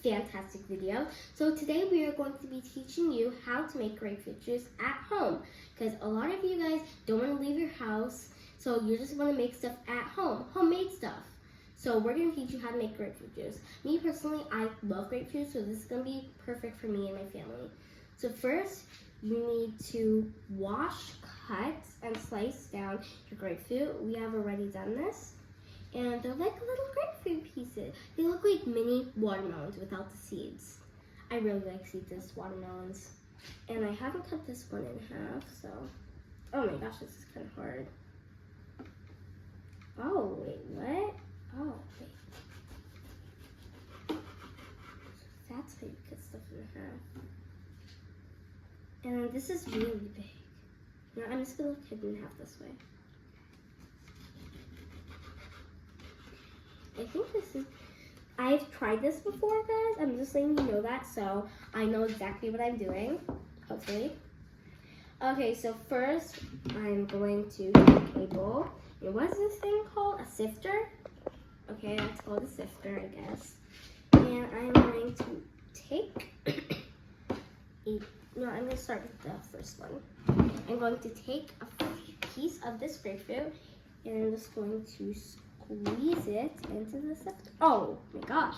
fantastic video. So today we are going to be teaching you how to make grapefruit juice at home, because a lot of you guys don't want to leave your house, so you just want to make stuff at home, homemade stuff. So we're going to teach you how to make grapefruit juice. Me personally, I love grapefruit, so this is going to be perfect for me and my family. So first, you need to wash, cut, and slice down your grapefruit. We have already done this. And they're like little grapefruit pieces. They look like mini watermelons without the seeds. I really like seedless watermelons. And I haven't cut this one in half, so. Oh my gosh, this is kind of hard. Oh, wait, what? Oh, wait. That's how you cut stuff in half. And this is really big. Now I'm just gonna cut it in half this way. I think this is, I've tried this before, guys. I'm just letting you know that, so I know exactly what I'm doing, hopefully. Okay, so first, I'm going to take a bowl. And what's this thing called? A sifter? Okay, that's called a sifter, I guess. And I'm going to take I'm going to start with the first one. I'm going to take a piece of this grapefruit, and I'm just going to squeeze it into the sifter. Oh my gosh,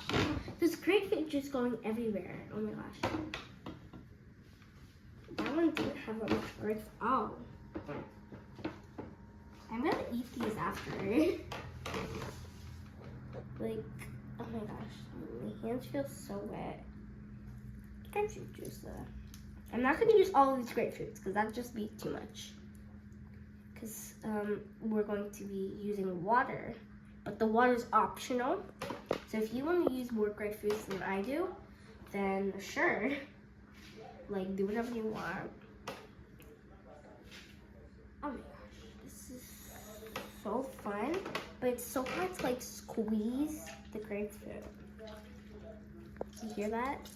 there's grapefruit juice going everywhere. Oh my gosh. That one didn't have that much grapefruit. Oh. I'm gonna eat these after. Like, oh my gosh, my hands feel so wet. Grapefruit juice though. I'm not gonna use all of these grapefruits because that'd just be too much. Because we're going to be using water. But the water is optional. So if you want to use more grapefruits than I do, then sure. Like, do whatever you want. Oh my gosh, this is so fun. But it's so hard to like squeeze the grapefruit. Do you hear that?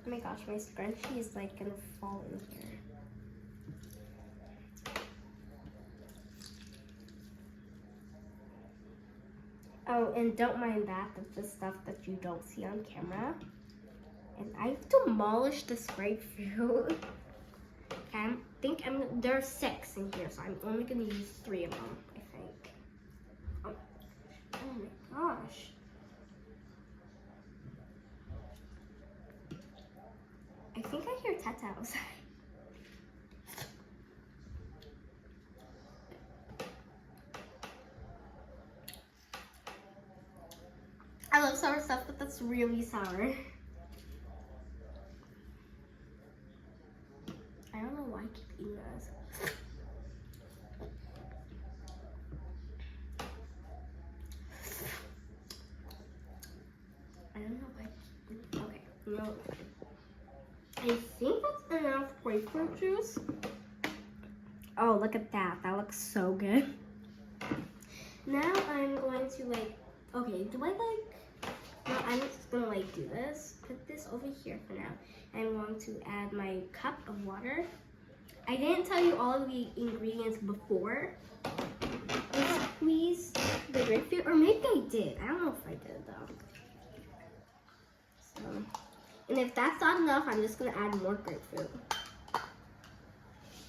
Oh my gosh, my scrunchie is like gonna fall in here. Oh, and don't mind that. That's the stuff that you don't see on camera. And I've demolished this grapefruit. There are 6 in here, so I'm only gonna use 3 of them, I think. Oh my gosh. I think I hear Tata outside. I love sour stuff, but that's really sour. I don't know why I keep eating this. I don't know why I keep eating. Okay, no. I think that's enough grapefruit juice. Oh, look at that. That looks so good. Now I'm going to okay, no, I'm just gonna do this. Put this over here for now. I'm going to add my cup of water. I didn't tell you all of the ingredients before I squeezed the grapefruit, or maybe I did. I don't know if I did though. So. And if that's not enough, I'm just gonna add more grapefruit.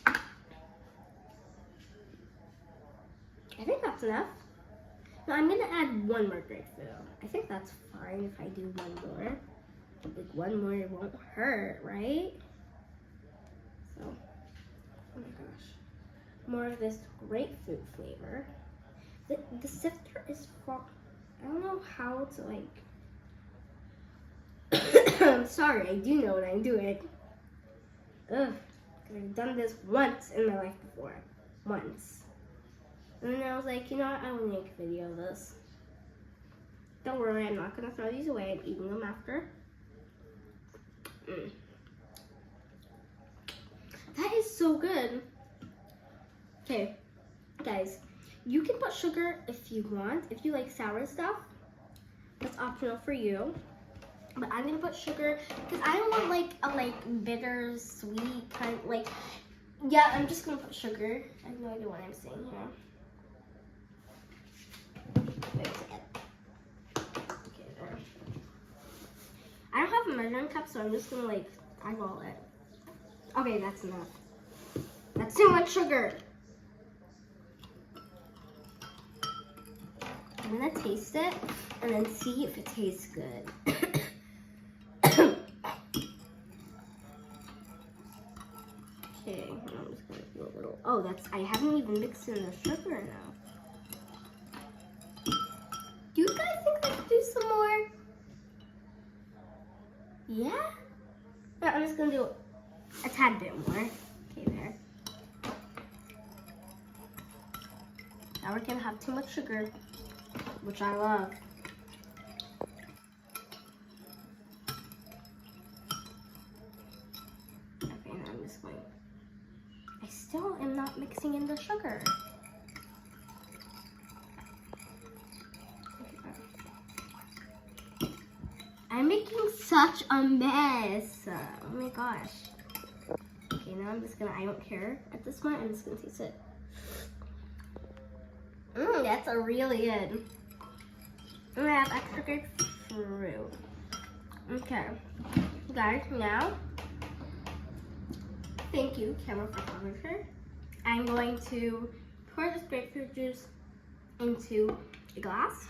I think that's enough. No, I'm gonna add 1 more grapefruit. I think that's fine if I do 1 more. Like 1 more, it won't hurt, right? So, oh my gosh. More of this grapefruit flavor. The sifter is for, I don't know how to I'm sorry, I do know what I'm doing. Ugh, I've done this once in my life before. Once. And then I was like, you know what, I will make a video of this. Don't worry, I'm not going to throw these away. I'm eating them after. That is so good. Okay, guys, you can put sugar if you want. If you like sour stuff, that's optional for you. But I'm gonna put sugar because I don't want a bitter sweet kind. Yeah, I'm just gonna put sugar. I have no idea what I'm saying here. Wait a second. Okay, there. I don't have a measuring cup, so I'm just gonna like eyeball it. Okay, that's enough. That's too much sugar. I'm gonna taste it and then see if it tastes good. Okay, I'm just gonna do a little. Oh, I haven't even mixed in the sugar now. Do you guys think I could do some more? Yeah? No, I'm just gonna do a tad bit more. Okay, there. Now we're gonna have too much sugar, which I love. Okay, now I'm just going. I still am not mixing in the sugar. I'm making such a mess. Oh my gosh. Okay, now I'm just gonna, I don't care at this point, I'm just gonna taste it. That's a really good. I'm gonna have extra grapefruit. Okay, guys, now, thank you, camera photographer. I'm going to pour this grapefruit juice into a glass.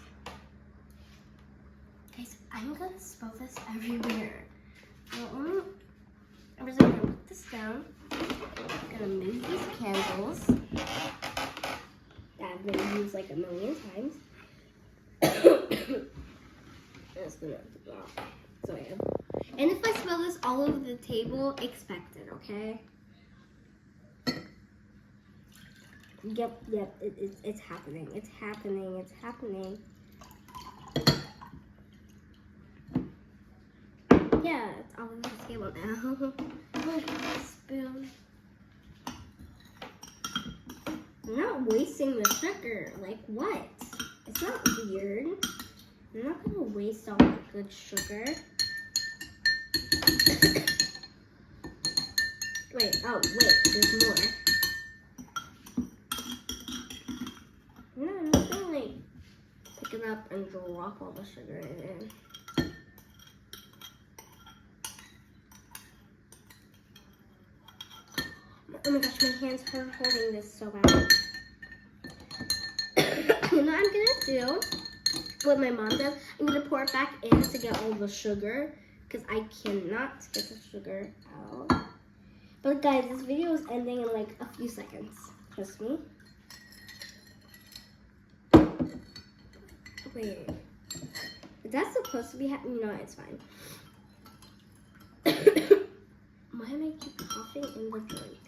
Guys, I'm gonna spill this everywhere. I'm just gonna put this down. I'm gonna move these candles that I've been used like a million times. Just gonna so yeah. And if I spill this all over the table, expect it, okay? Yep, it's happening. It's happening. It's happening. Yeah, it's all over the table now. Oh, spoon. I'm not wasting the sugar. Like what? It's not weird. I'm not gonna waste all that good sugar. Wait, there's more. No, I'm not gonna like pick it up and drop all the sugar in it. Oh my gosh, my hands are holding this so bad. And what I'm gonna do, what my mom does, I'm gonna pour it back in to get all the sugar, because I cannot get the sugar out. But guys, this video is ending in like a few seconds. Trust me. Wait, is that supposed to be happening? No, it's fine. Why am I keep coughing in the drink?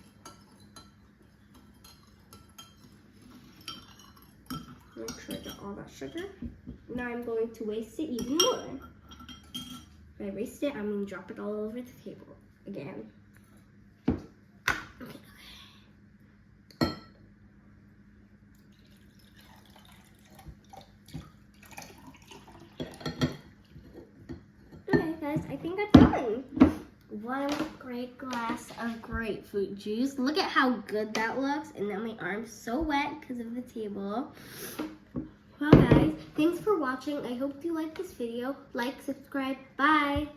Make sure I get all that sugar. Now I'm going to waste it even more. When I waste it, I'm going to drop it all over the table again. Okay guys, I think I'm done. One great glass of grapefruit juice. Look at how good that looks. And now my arm's so wet because of the table. Well guys, thanks for watching. I hope you liked this video. Like, subscribe. Bye.